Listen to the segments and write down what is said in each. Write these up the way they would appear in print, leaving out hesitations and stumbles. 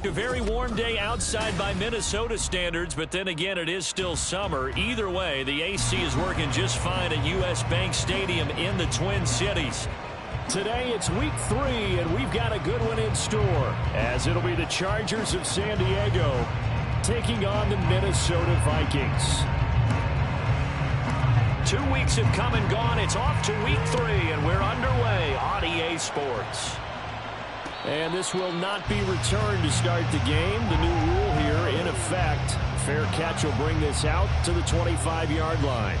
A very warm day outside by Minnesota standards, but then again, it is still summer. Either way, the AC is working just fine at U.S. Bank Stadium in the Twin Cities. Today, it's week 3, and we've got a good one in store, as it'll be the Chargers of San Diego taking on the Minnesota Vikings. 2 weeks have come and gone. It's off to week 3, and we're underway on EA Sports. And this will not be returned to start the game. The new rule here in effect. Fair catch will bring this out to the 25-yard line.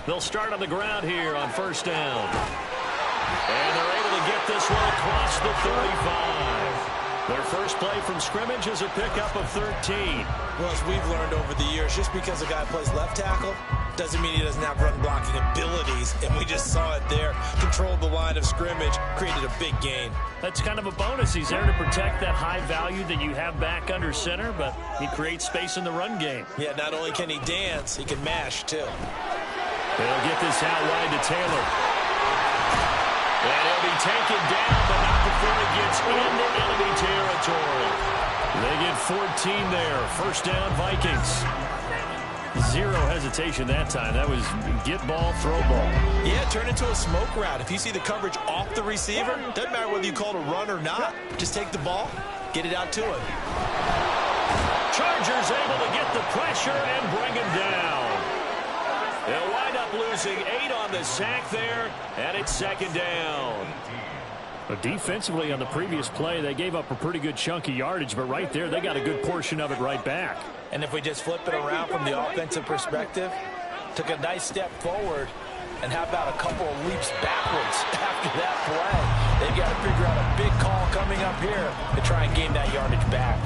They'll start on the ground here on first down. And they're able to get this one across the 35. Their first play from scrimmage is a pickup of 13. Well, as we've learned over the years, just because a guy plays left tackle doesn't mean he doesn't have run blocking abilities. And we just saw it there. Controlled the line of scrimmage, created a big gain. That's kind of a bonus. He's there to protect that high value that you have back under center, but he creates space in the run game. Yeah, not only can he dance, he can mash, too. They'll get this out wide to Taylor. And he'll be taken down, but not before he gets into enemy territory. They get 14 there. First down, Vikings. Zero hesitation that time. That was get ball, throw ball. Yeah, turn into a smoke route. If you see the coverage off the receiver, doesn't matter whether you call it a run or not. Just take the ball, get it out to him. Chargers able to get the pressure and bring him down. They'll wind up losing 8 on the sack there, and it's second down. But defensively on the previous play, they gave up a pretty good chunk of yardage, but right there, they got a good portion of it right back. And if we just flip it around from the offensive perspective, took a nice step forward, and how about a couple of leaps backwards after that play? They've got to figure out a big call coming up here to try and gain that yardage back.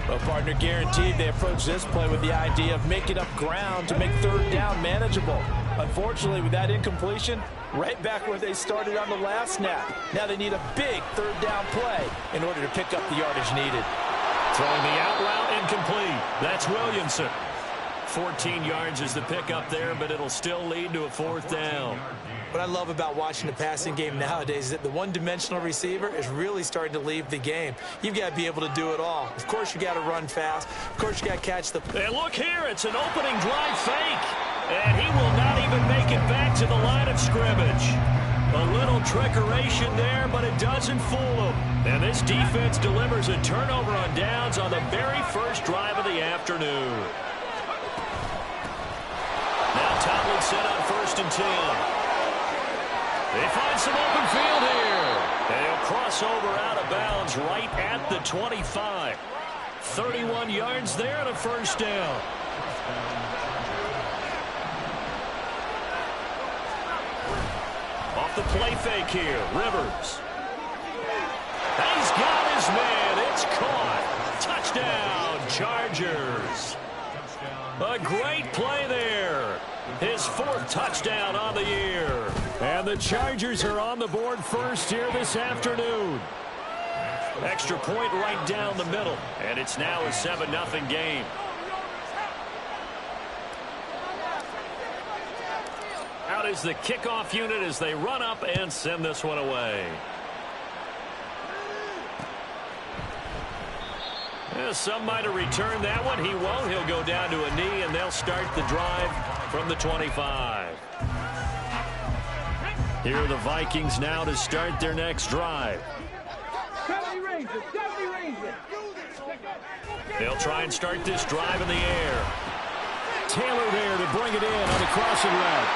Well, partner, guaranteed they approach this play with the idea of making up ground to make third down manageable. Unfortunately, with that incompletion, right back where they started on the last snap. Now they need a big third down play in order to pick up the yardage needed. Throwing the out route incomplete. That's Williamson. 14 yards is the pickup there, but it'll still lead to a fourth down. What I love about watching the passing game nowadays is that the one-dimensional receiver is really starting to leave the game. You've got to be able to do it all. Of course, you got to run fast. Of course, you got to catch the... And look here, it's an opening drive fake. And he will not even make it back to the line of scrimmage. A little trickeration there, but it doesn't fool him. And this defense delivers a turnover on downs on the very first drive of the afternoon. Now Tomlin set on 1st and 10. They find some open field here. And he'll cross over out of bounds right at the 25. 31 yards there and a first down. Off the play fake here, Rivers. He's got his man. It's caught. Touchdown, Chargers. A great play there. His 4th touchdown on the year. And the Chargers are on the board first here this afternoon. Extra point right down the middle. And it's now a 7-0 game. Out is the kickoff unit as they run up and send this one away. Some might have returned that one. He won't. He'll go down to a knee, and they'll start the drive from the 25. Here are the Vikings now to start their next drive. They'll try and start this drive in the air. Taylor there to bring it in on the crossing route.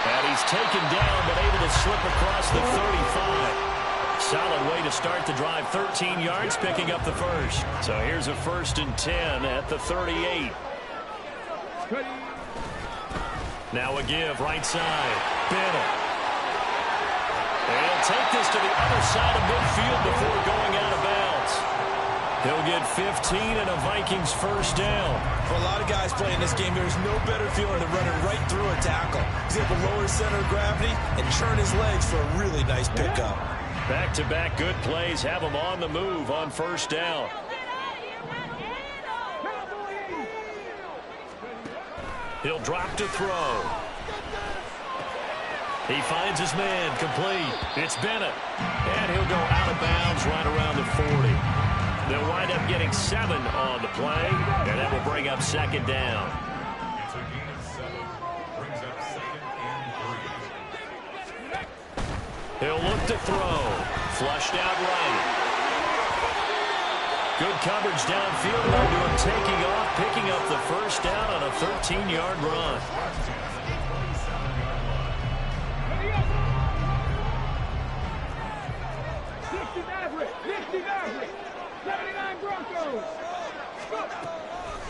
And he's taken down, but able to slip across the 35. Solid way to start the drive. 13 yards, picking up the first. So here's a 1st and 10 at the 38. Now a give, right side. Bennett. They'll He'll take this to the other side of midfield before going out of bounds. He'll get 15 and a Vikings first down. For a lot of guys playing this game, there's no better feeling than running right through a tackle. He's able to lower his center of gravity and churn his legs for a really nice pickup. Back-to-back good plays have him on the move on first down. He'll drop to throw. He finds his man complete. It's Bennett. And he'll go out of bounds right around the 40. They'll wind up getting 7 on the play, and that will bring up second down. It's a gain of 7. Brings up 2nd and 3. He'll look to throw. Flushed out right. Good coverage downfield. Led to him taking off, picking up the first down on a 13-yard run.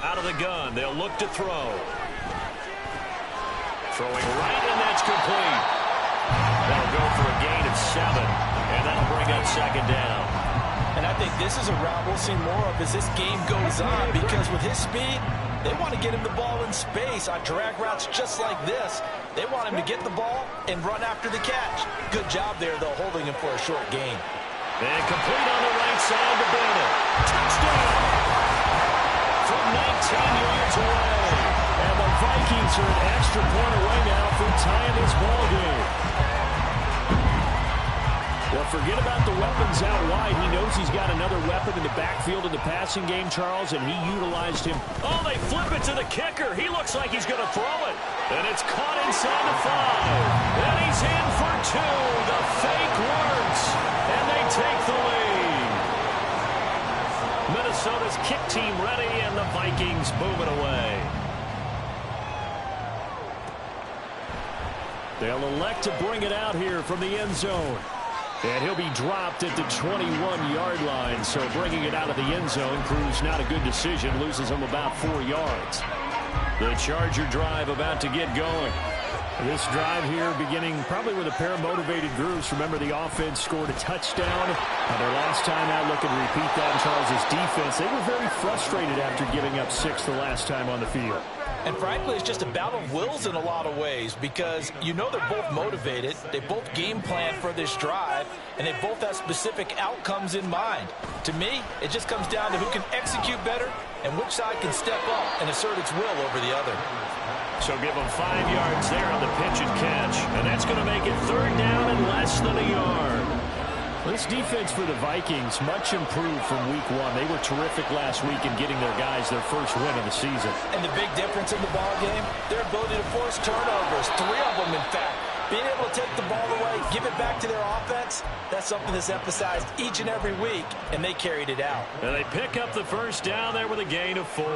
Out of the gun, they'll look to throw. Throwing right, and that's complete. That'll go for a gain of 7, and that'll bring up second down. And I think this is a route we'll see more of as this game goes on, because with his speed, they want to get him the ball in space on drag routes just like this. They want him to get the ball and run after the catch. Good job there, though, holding him for a short gain. And complete on the right side to Bennett. Touchdown! From 19 yards away. And the Vikings are an extra point away now from tying this ball game. Well, forget about the weapons out wide. He knows he's got another weapon in the backfield in the passing game, Charles, and he utilized him. Oh, they flip it to the kicker. He looks like he's going to throw it. And it's caught inside the 5. And he's in for 2. The fake works. And they take the lead. Minnesota's kick team ready, and the Vikings moving away. They'll elect to bring it out here from the end zone. And he'll be dropped at the 21-yard line, so bringing it out of the end zone proves not a good decision, loses him about 4 yards. The Charger drive about to get going. This drive here beginning probably with a pair of motivated groups. Remember, the offense scored a touchdown. Their last time out, looking to repeat that in Charles's defense. They were very frustrated after giving up 6 the last time on the field. And frankly, it's just a battle of wills in a lot of ways, because you know they're both motivated, they both game plan for this drive, and they both have specific outcomes in mind. To me, it just comes down to who can execute better and which side can step up and assert its will over the other. So give them 5 yards there on the pitch and catch, and that's going to make it 3rd down and less than a yard. This defense for the Vikings, much improved from week 1. They were terrific last week in getting their guys their first win of the season. And the big difference in the ball game, their ability to force turnovers, 3 of them in fact. Being able to take the ball away, give it back to their offense, that's something that's emphasized each and every week, and they carried it out. And they pick up the first down there with a gain of 4.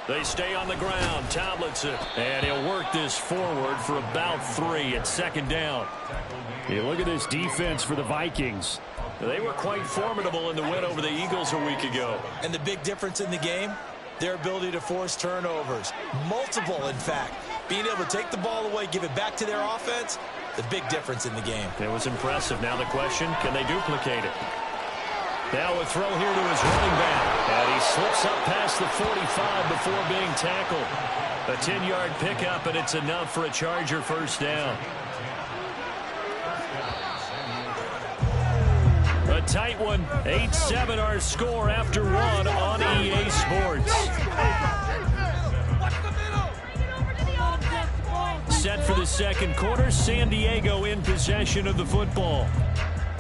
They stay on the ground. Tomlinson. And he'll work this forward for about 3 at 2nd down. You look at this defense for the Vikings. They were quite formidable in the win over the Eagles a week ago. And the big difference in the game, their ability to force turnovers. Multiple, in fact. Being able to take the ball away, give it back to their offense, the big difference in the game. It was impressive. Now the question, can they duplicate it? Now a throw here to his running back. And he slips up past the 45 before being tackled. A 10-yard pickup, and it's enough for a Charger first down. A tight one. 8-7 our score after 1 on EA Sports. Set for the second quarter. San Diego in possession of the football,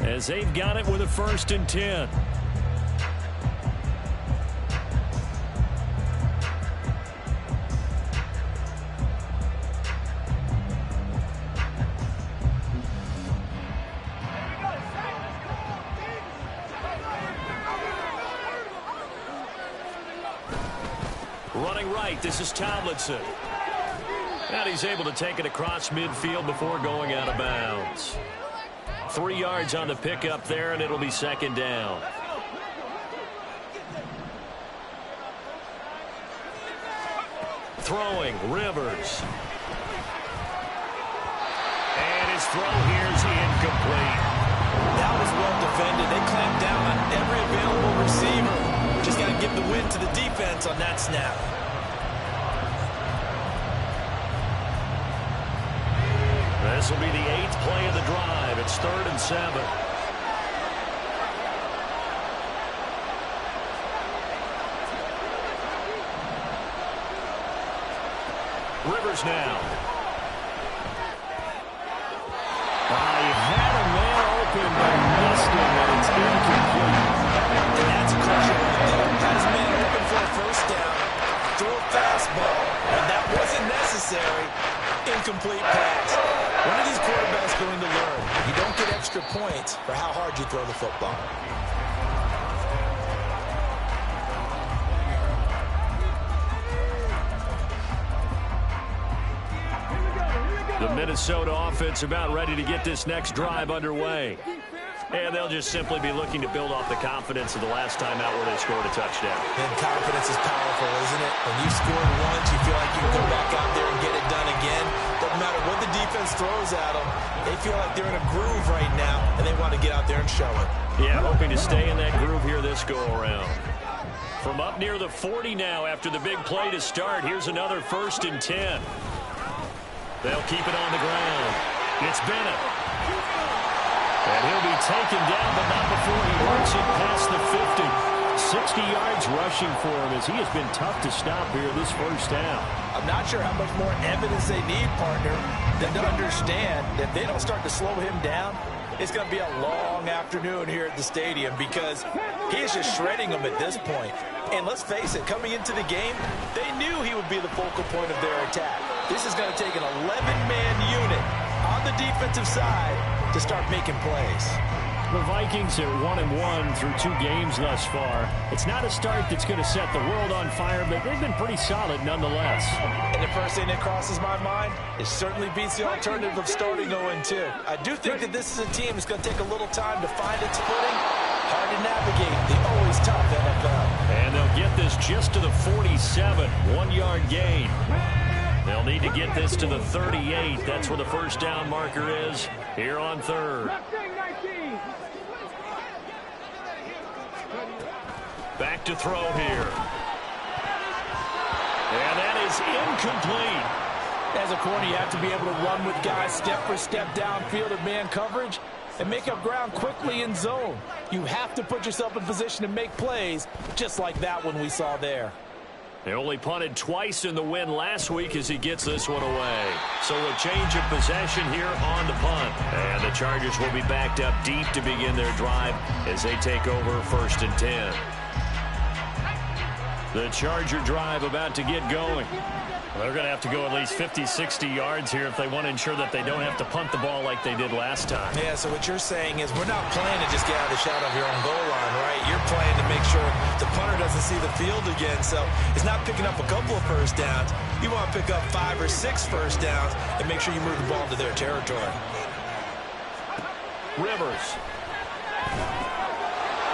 as they've got it with a 1st and 10. Running right, this is Tomlinson. And he's able to take it across midfield before going out of bounds. 3 yards on the pickup there, and it'll be 2nd down. throwing, Rivers. And his throw here's incomplete. That was well defended. They clamped down on every available receiver. Just got to give the win to the defense on that snap. This will be the 8th play of the drive. It's 3rd and 7. Rivers now. He had a man open, but missed him, and it's incomplete. And that's crucial right there. Had his man open for a first down. Threw a fastball, and that wasn't necessary. Incomplete pass. When are these quarterbacks going to learn? You don't get extra points for how hard you throw the football. The Minnesota offense about ready to get this next drive underway. And they'll just simply be looking to build off the confidence of the last time out where they scored a touchdown. And confidence is powerful, isn't it? When you've scored once, you feel like you can go back out there and get it done again. Doesn't matter what the defense throws at them. They feel like they're in a groove right now, and they want to get out there and show it. Yeah, hoping to stay in that groove here this go-around. From up near the 40 now after the big play to start, here's another 1st and 10. They'll keep it on the ground. It's Bennett. And he'll be taken down, but not before he works it past the 50. 60 yards rushing for him as he has been tough to stop here this first down. I'm not sure how much more evidence they need, partner, than to understand that if they don't start to slow him down, it's going to be a long afternoon here at the stadium because he is just shredding them at this point. And let's face it, coming into the game, they knew he would be the focal point of their attack. This is going to take an 11-man unit on the defensive side to start making plays. The Vikings are 1-1 through 2 games thus far. It's not a start that's going to set the world on fire, but they've been pretty solid nonetheless. And the first thing that crosses my mind, it certainly beats the alternative of starting 0-2. I do think that this is a team that's going to take a little time to find its footing. Hard to navigate the always tough NFL. And they'll get this just to the 47, 1-yard gain. They'll need to get this to the 38. That's where the first down marker is here on 3rd. Back to throw here. And that is incomplete. As a corner, you have to be able to run with guys step for step downfield of man coverage and make up ground quickly in zone. You have to put yourself in position to make plays just like that one we saw there. They only punted twice in the win last week as he gets this one away. So a change of possession here on the punt. And the Chargers will be backed up deep to begin their drive as they take over 1st and 10. The Charger drive about to get going. They're going to have to go at least 50, 60 yards here if they want to ensure that they don't have to punt the ball like they did last time. Yeah, so what you're saying is we're not playing to just get out of the shot of your own goal line, right? You're playing to make sure the punter doesn't see the field again. So it's not picking up a couple of first downs. You want to pick up 5 or 6 first downs and make sure you move the ball to their territory. Rivers.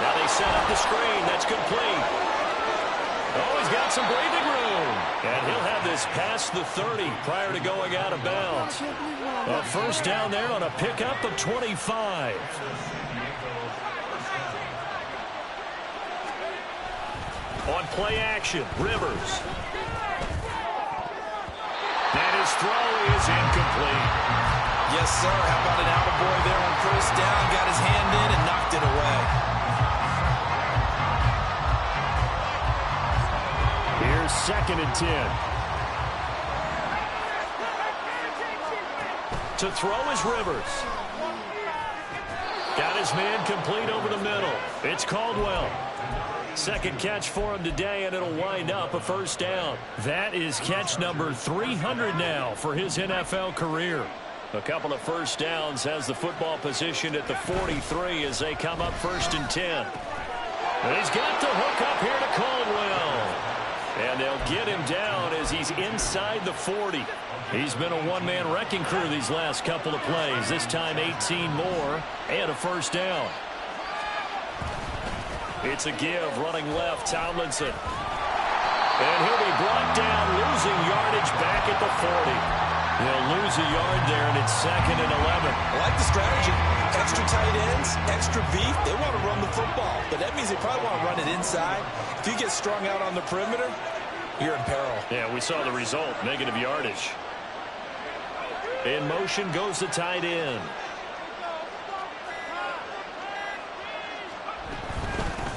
Now they set up the screen. That's complete. Oh, he's got some breathing room. And he'll have this past the 30 prior to going out of bounds. A first down there on a pickup of 25. On play action, Rivers. And his throw is incomplete. Yes, sir. How about an attaboy there on first down? Got his hand in and knocked it away. Here's 2nd and 10. To throw is Rivers. Got his man complete over the middle. It's Caldwell. Second catch for him today, and it'll wind up a first down. That is catch number 300 now for his NFL career. A couple of first downs, has the football position at the 43 as they come up 1st and 10. And he's got the hook up here to Caldwell. And they'll get him down as he's inside the 40. He's been a one-man wrecking crew these last couple of plays. This time 18 more and a first down. It's a give running left, Tomlinson. And he'll be brought down, losing yardage at the 40. They'll lose a yard there, and it's 2nd and 11. I like the strategy. Extra tight ends, extra beef. They want to run the football, but that means they probably want to run it inside. If you get strung out on the perimeter, you're in peril. Yeah, we saw the result, negative yardage. In motion goes the tight end.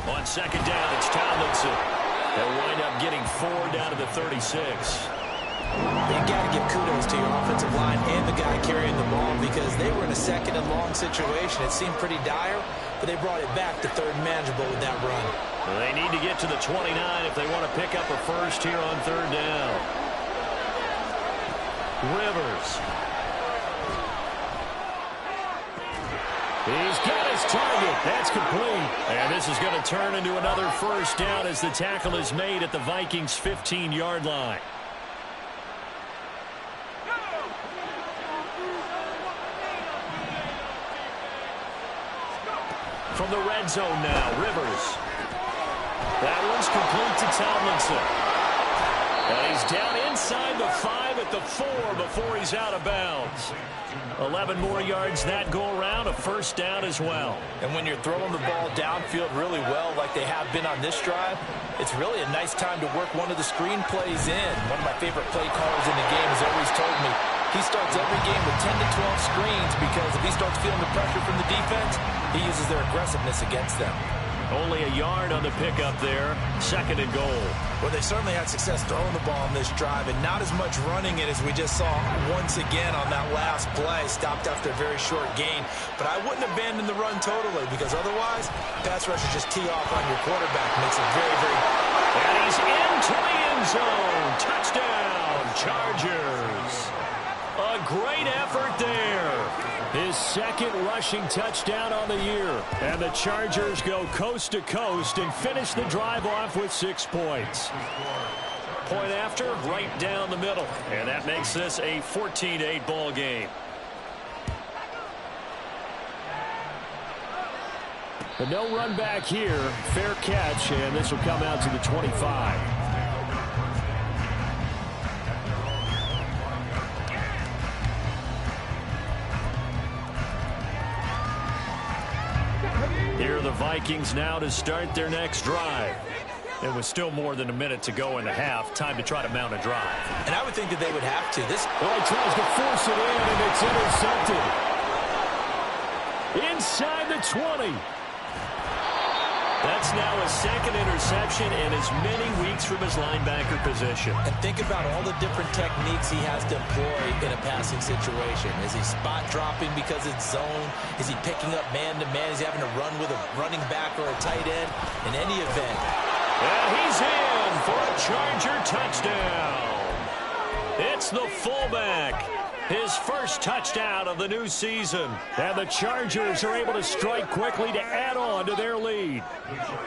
On 2nd down, it's Tomlinson. They'll wind up getting 4 down to the 36. You got to give kudos to your offensive line and the guy carrying the ball because they were in a 2nd and long situation. It seemed pretty dire, but they brought it back to 3rd and manageable with that run. Well, they need to get to the 29 if they want to pick up a first here on 3rd down. Rivers. He's got his target. That's complete. And this is going to turn into another first down as the tackle is made at the Vikings' 15-yard line. From the red zone now, Rivers. That one's complete to Tomlinson. And he's down inside the 5 at the 4 before he's out of bounds. 11 more yards that go around, a first down as well. And when you're throwing the ball downfield really well like they have been on this drive, it's really a nice time to work one of the screen plays in. One of my favorite play callers in the game has always told me he starts every game with 10 to 12 screens because if he starts feeling the pressure from the defense, he uses their aggressiveness against them. Only a yard on the pickup there. 2nd and goal. Well, they certainly had success throwing the ball on this drive and not as much running it as we just saw once again on that last play. Stopped after a very short gain. But I wouldn't abandon the run totally because otherwise, pass rushers just tee off on your quarterback. Makes it very, very... And he's into the end zone. Touchdown, Chargers. A great effort there. His 2nd rushing touchdown on the year. And the Chargers go coast to coast and finish the drive off with 6 points. Point after, right down the middle. And that makes this a 14-8 ball game. But no run back here. Fair catch, and this will come out to the 25. Here are the Vikings now to start their next drive. It was still more than a minute to go in the half. Time to try to mount a drive. And I would think that they would have to. Well, he tries to force it in, and it's intercepted. Inside the 20. That's now his 2nd interception in as many weeks from his linebacker position. And think about all the different techniques he has to employ in a passing situation. Is he spot dropping because it's zone? Is he picking up man-to-man? Is he having to run with a running back or a tight end? In any event. And he's in for a Charger touchdown. It's the fullback. His first touchdown of the new season. And the Chargers are able to strike quickly to add on to their lead.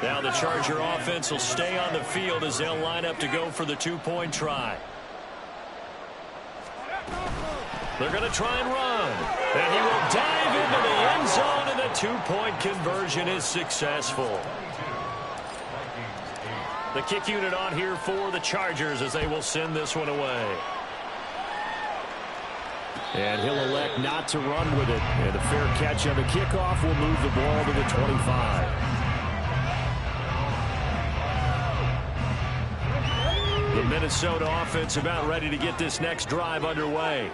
Now the Charger offense will stay on the field as they'll line up to go for the 2-point try. They're going to try and run. And he will dive into the end zone, and the 2-point conversion is successful. The kick unit on here for the Chargers as they will send this one away. And he'll elect not to run with it. And a fair catch on the kickoff will move the ball to the 25. The Minnesota offense about ready to get this next drive underway.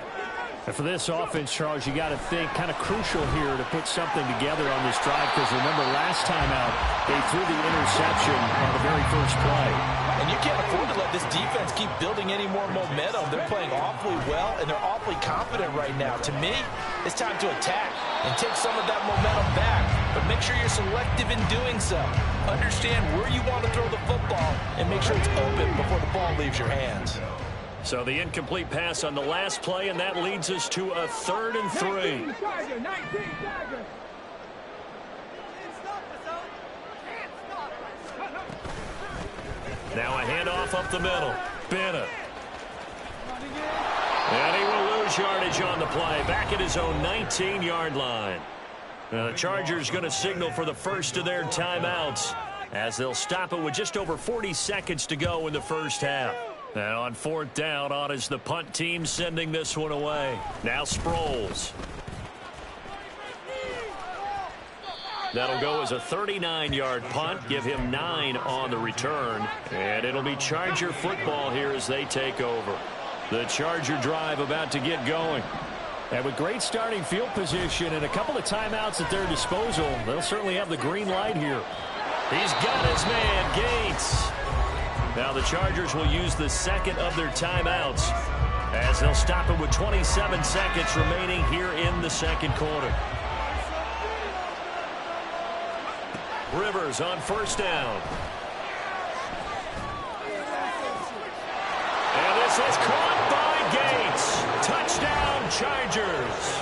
And for this offense, Charles, you got to think kind of crucial here to put something together on this drive because remember last time out, they threw the interception on the very first play. And you can't afford to let this defense keep building any more momentum. They're playing awfully well, and they're awfully confident right now. To me, it's time to attack and take some of that momentum back. But make sure you're selective in doing so. Understand where you want to throw the football and make sure it's open before the ball leaves your hands. So the incomplete pass on the last play, and that leads us to a 3rd and 3. Now a handoff up the middle. Bennett. And he will lose yardage on the play. Back at his own 19-yard line. Now the Chargers going to signal for the first of their timeouts as they'll stop it with just over 40 seconds to go in the first half. And on fourth down, on is the punt team sending this one away. Now Sproles. That'll go as a 39-yard punt. Give him 9 on the return. And it'll be Charger football here as they take over. The Charger drive about to get going. And with great starting field position and a couple of timeouts at their disposal, they'll certainly have the green light here. He's got his man, Gates. Now the Chargers will use the second of their timeouts as they'll stop it with 27 seconds remaining here in the second quarter. Rivers on first down. And this is caught by Gates. Touchdown, Chargers.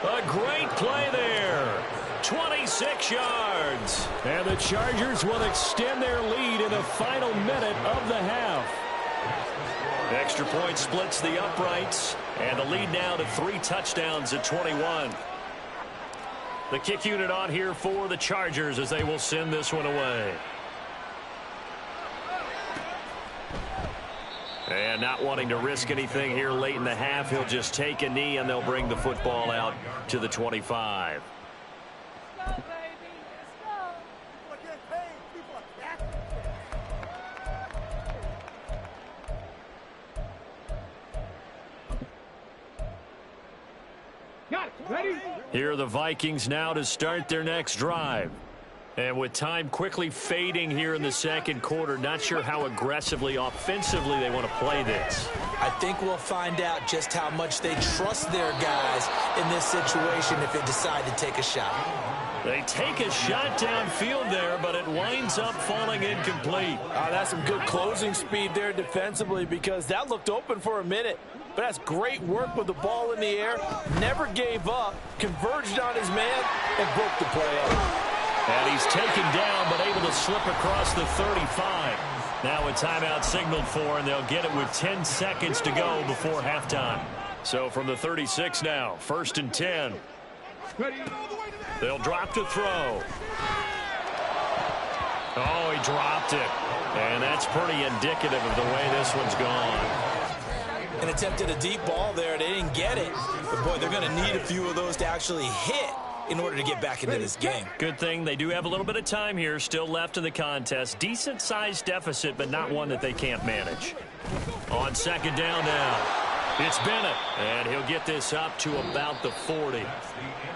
A great play there. 26 yards. And the Chargers will extend their lead in the final minute of the half. Extra point splits the uprights. And the lead now to 3 touchdowns at 21. The kick unit on here for the Chargers as they will send this one away. And not wanting to risk anything here late in the half, he'll just take a knee and they'll bring the football out to the 25. Here are the Vikings now to start their next drive. And with time quickly fading here in the second quarter, not sure how aggressively, offensively they want to play this. I think we'll find out just how much they trust their guys in this situation if they decide to take a shot. They take a shot downfield there, but it winds up falling incomplete. That's some good closing speed there defensively because that looked open for a minute. But that's great work with the ball in the air. Never gave up, converged on his man, and broke the play up. And he's taken down, but able to slip across the 35. Now a timeout signaled for, and they'll get it with 10 seconds to go before halftime. So from the 36 now, 1st and 10. They'll drop to throw. Oh, he dropped it. And that's pretty indicative of the way this one's gone. And attempted a deep ball there. They didn't get it. But, boy, they're going to need a few of those to actually hit in order to get back into this game. Good thing they do have a little bit of time here still left in the contest. Decent-sized deficit, but not one that they can't manage. On second down now, it's Bennett. And he'll get this up to about the 40.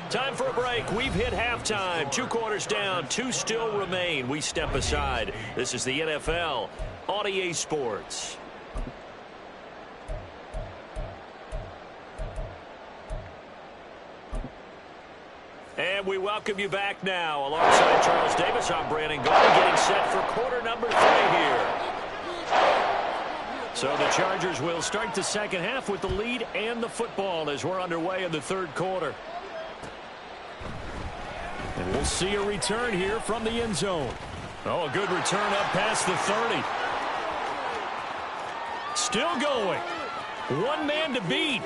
Time for a break. We've hit halftime. 2 quarters down. 2 still remain. We step aside. This is the NFL on EA Sports. And we welcome you back now. Alongside Charles Davis, I'm Brandon Gaudin, getting set for quarter number 3 here. So the Chargers will start the second half with the lead and the football as we're underway in the third quarter. And we'll see a return here from the end zone. Oh, a good return up past the 30. Still going. One man to beat.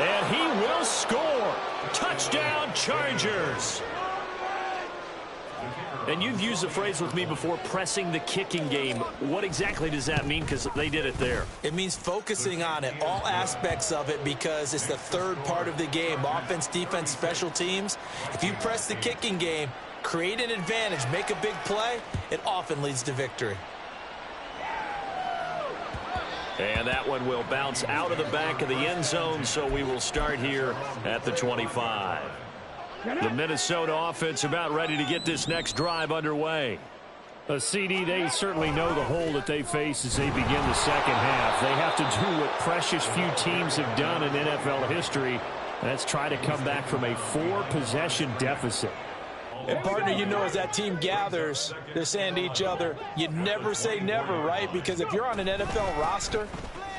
And he will score. Touchdown, Chargers. And you've used the phrase with me before, pressing the kicking game. What exactly does that mean? Because they did it there. It means focusing on it, all aspects of it, because it's the third part of the game. Offense, defense, special teams. If you press the kicking game, create an advantage, make a big play, it often leads to victory. And that one will bounce out of the back of the end zone, so we will start here at the 25. The Minnesota offense about ready to get this next drive underway. A CD, they certainly know the hole that they face as they begin the second half. They have to do what precious few teams have done in NFL history. That's try to come back from a 4-possession deficit. And, partner, you know, as that team gathers, they're saying to each other, you never say never, right? Because if you're on an NFL roster,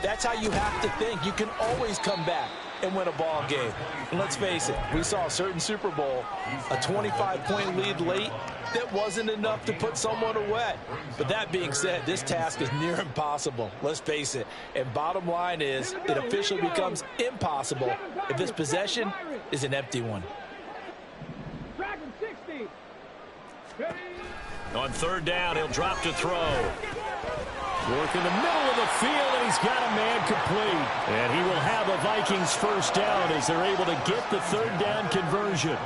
that's how you have to think. You can always come back and win a ball game. And let's face it, we saw a certain Super Bowl, a 25-point lead late, that wasn't enough to put someone away. But that being said, this task is near impossible. Let's face it. And bottom line is, it officially becomes impossible if this possession is an empty one. On third down, he'll drop to throw. Work in the middle of the field, and he's got a man complete. And he will have a Vikings first down as they're able to get the third down conversion.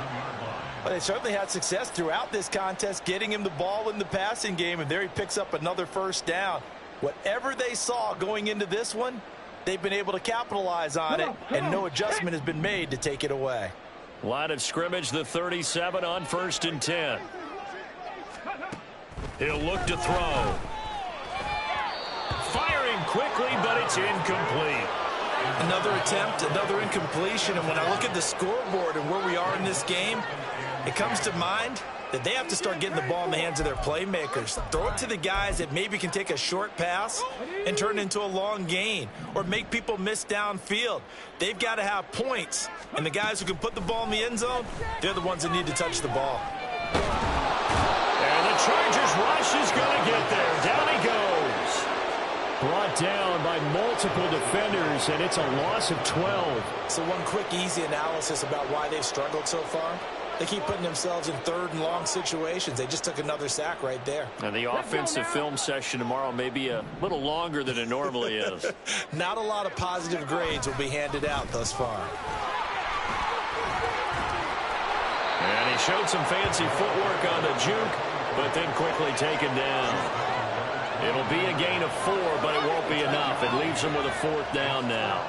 Well, they certainly had success throughout this contest, getting him the ball in the passing game, and there he picks up another first down. Whatever they saw going into this one, they've been able to capitalize on it, and no adjustment has been made to take it away. Line of scrimmage, the 37 on 1st and 10. He'll look to throw. Firing quickly, but it's incomplete. Another attempt, another incompletion, and when I look at the scoreboard and where we are in this game, it comes to mind that they have to start getting the ball in the hands of their playmakers. Throw it to the guys that maybe can take a short pass and turn it into a long gain or make people miss downfield. They've got to have points, and the guys who can put the ball in the end zone, they're the ones that need to touch the ball. And the Chargers rush is going to get there. Down he goes. Brought down by multiple defenders, and it's a loss of 12. So one quick, easy analysis about why they've struggled so far. They keep putting themselves in third and long situations. They just took another sack right there. And the offensive film session tomorrow may be a little longer than it normally is. Not a lot of positive grades will be handed out thus far. And he showed some fancy footwork on the juke, but then quickly taken down. It'll be a gain of 4, but it won't be enough. It leaves them with a 4th down now.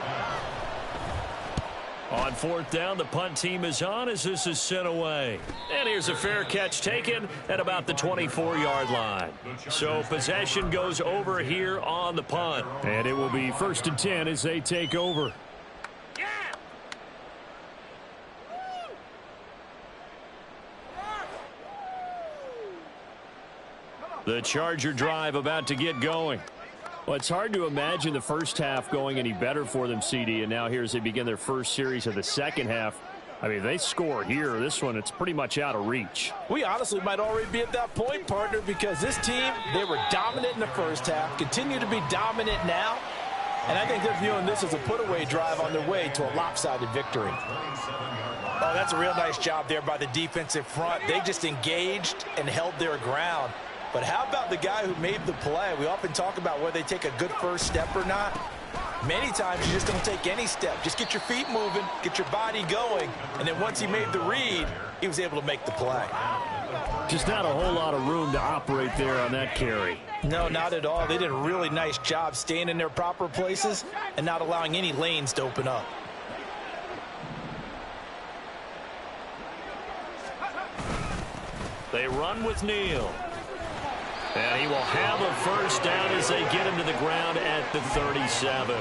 On 4th down, the punt team is on as this is sent away. And here's a fair catch taken at about the 24-yard line. So possession goes over here on the punt. And it will be 1st and 10 as they take over. The Charger drive about to get going. Well, it's hard to imagine the first half going any better for them, CD, and now here as they begin their first series of the second half. I mean, they score here. This one, it's pretty much out of reach. We honestly might already be at that point, partner, because this team, they were dominant in the first half, continue to be dominant now, and I think they're viewing this as a put-away drive on their way to a lopsided victory. Oh, that's a real nice job there by the defensive front. They just engaged and held their ground. But how about the guy who made the play? We often talk about whether they take a good first step or not. Many times you just don't take any step. Just get your feet moving, get your body going, and then once he made the read, he was able to make the play. Just not a whole lot of room to operate there on that carry. No, not at all. They did a really nice job staying in their proper places and not allowing any lanes to open up. They run with Neal. And he will have a first down as they get him to the ground at the 37.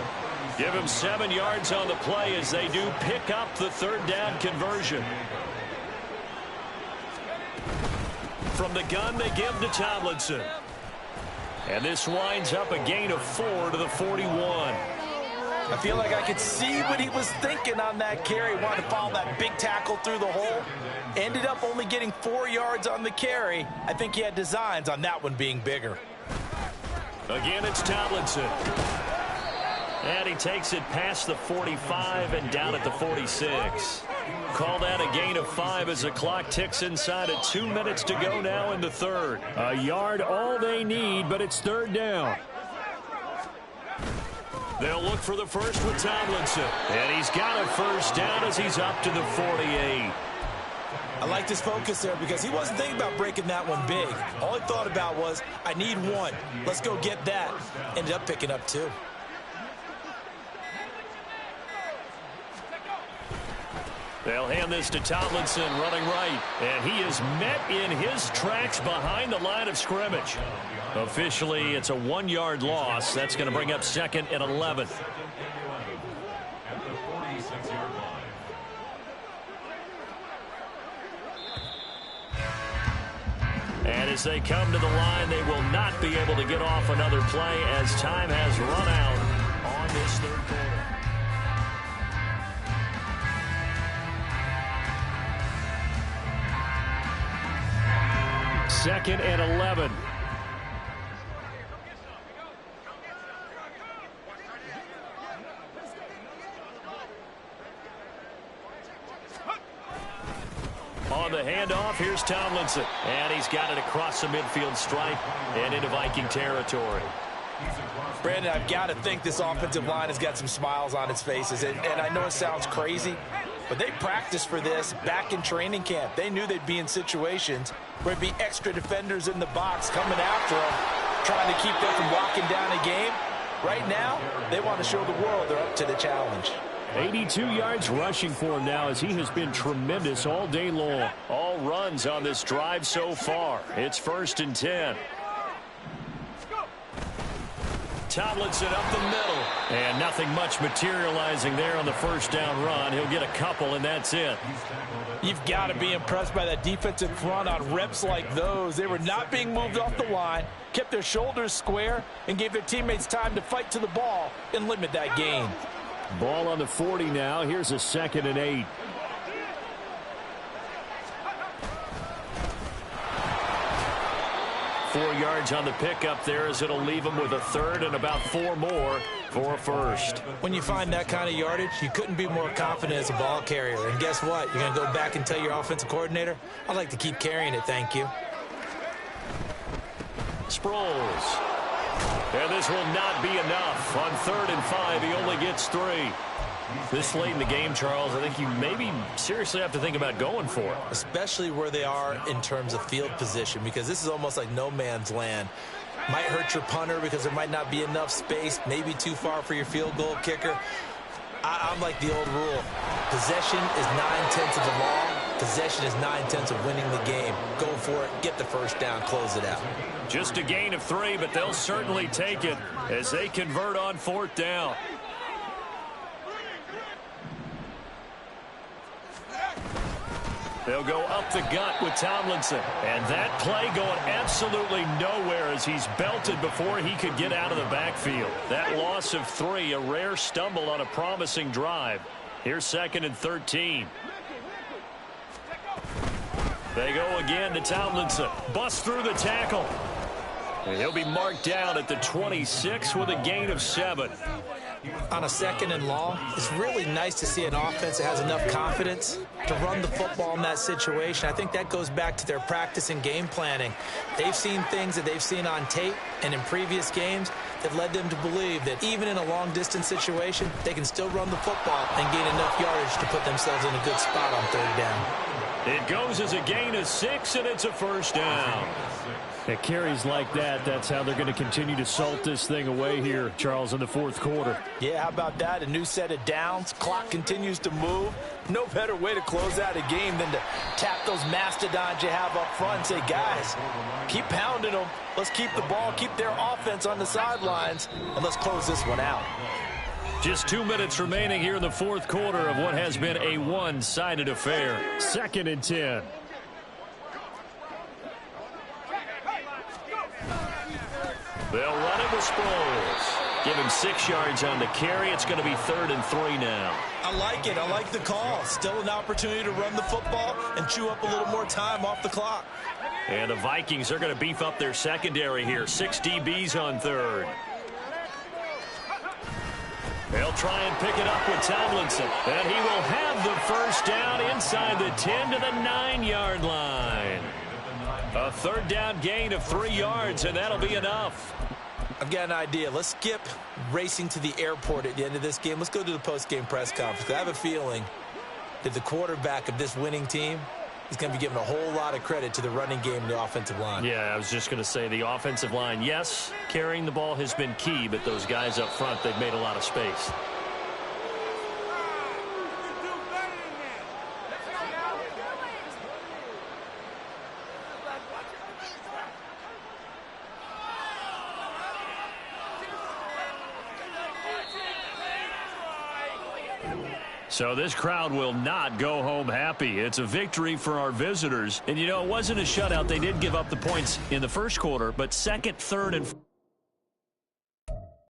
Give him 7 yards on the play as they do pick up the third down conversion. From the gun, they give to Tomlinson. And this winds up a gain of 4 to the 41. I feel like I could see what he was thinking on that carry. Wanted to follow that big tackle through the hole. Ended up only getting 4 yards on the carry. I think he had designs on that one being bigger. Again, it's Tomlinson. And he takes it past the 45 and down at the 46. Call that a gain of 5 as the clock ticks inside of 2 minutes to go now in the third. A yard all they need, but it's third down. They'll look for the first with Tomlinson. And he's got a first down as he's up to the 48. I like this focus there because he wasn't thinking about breaking that one big. All he thought about was, I need 1. Let's go get that. Ended up picking up 2. They'll hand this to Tomlinson running right. And he is met in his tracks behind the line of scrimmage. Officially, it's a 1-yard loss. That's going to bring up 2nd and 11. And as they come to the line, they will not be able to get off another play as time has run out on this third quarter. 2nd and 11. On the handoff, here's Tomlinson. And he's got it across the midfield stripe and into Viking territory. Brandon, I've got to think this offensive line has got some smiles on its faces. And I know it sounds crazy, but they practiced for this back in training camp. They knew they'd be in situations where there'd be extra defenders in the box coming after them, trying to keep them from locking down a game. Right now, they want to show the world they're up to the challenge. 82 yards rushing for him now as he has been tremendous all day long. All runs on this drive so far. It's 1st and 10. Tomlinson up the middle. And nothing much materializing there on the first down run. He'll get a couple, and that's it. You've got to be impressed by that defensive front on reps like those. They were not being moved off the line, kept their shoulders square, and gave their teammates time to fight to the ball and limit that gain. Ball on the 40 now. Here's a 2nd and 8. Four yards on the pickup there as it'll leave him with a 3rd and about 4 more for a first. When you find that kind of yardage, you couldn't be more confident as a ball carrier. And guess what? You're going to go back and tell your offensive coordinator, I'd like to keep carrying it, thank you. Sproles. And this will not be enough. On 3rd and 5, he only gets 3. This late in the game, Charles, I think you maybe seriously have to think about going for it. Especially where they are in terms of field position, because this is almost like no man's land. Might hurt your punter because there might not be enough space, maybe too far for your field goal kicker. I'm like the old rule. Possession is 9/10 of the law. Possession is 9/10 of winning the game. Go for it, get the first down, close it out. Just a gain of 3, but they'll certainly take it as they convert on 4th down. They'll go up the gut with Tomlinson. And that play going absolutely nowhere as he's belted before he could get out of the backfield. That loss of 3, a rare stumble on a promising drive. Here's 2nd and 13. They go again to Tomlinson. Busts through the tackle. And he'll be marked down at the 26 with a gain of 7. On a 2nd and long, it's really nice to see an offense that has enough confidence to run the football in that situation. I think that goes back to their practice and game planning. They've seen things that they've seen on tape and in previous games that led them to believe that even in a long-distance situation, they can still run the football and gain enough yardage to put themselves in a good spot on 3rd down. It goes as a gain of 6, and it's a first down. At carries like that, that's how they're going to continue to salt this thing away here, Charles, in the 4th quarter. Yeah, how about that? A new set of downs. Clock continues to move. No better way to close out a game than to tap those mastodons you have up front and say, guys, keep pounding them. Let's keep the ball, keep their offense on the sidelines, and let's close this one out. Just 2 minutes remaining here in the 4th quarter of what has been a one-sided affair. 2nd and 10. They'll run it with Sproles. Give him 6 yards on the carry. It's going to be 3rd and 3 now. I like it. I like the call. Still an opportunity to run the football and chew up a little more time off the clock. And the Vikings are going to beef up their secondary here. 6 DBs on 3rd. They'll try and pick it up with Tomlinson. And he will have the first down inside the 10 to the 9-yard line. A 3rd down gain of 3 yards, and that'll be enough. I've got an idea. Let's skip racing to the airport at the end of this game. Let's go to the post-game press conference. I have a feeling that the quarterback of this winning team is going to be giving a whole lot of credit to the running game and the offensive line. Yeah, I was just going to say the offensive line, yes, carrying the ball has been key, but those guys up front, they've made a lot of space. So this crowd will not go home happy. It's a victory for our visitors. And, you know, it wasn't a shutout. They did give up the points in the first quarter, but 2nd, 3rd, and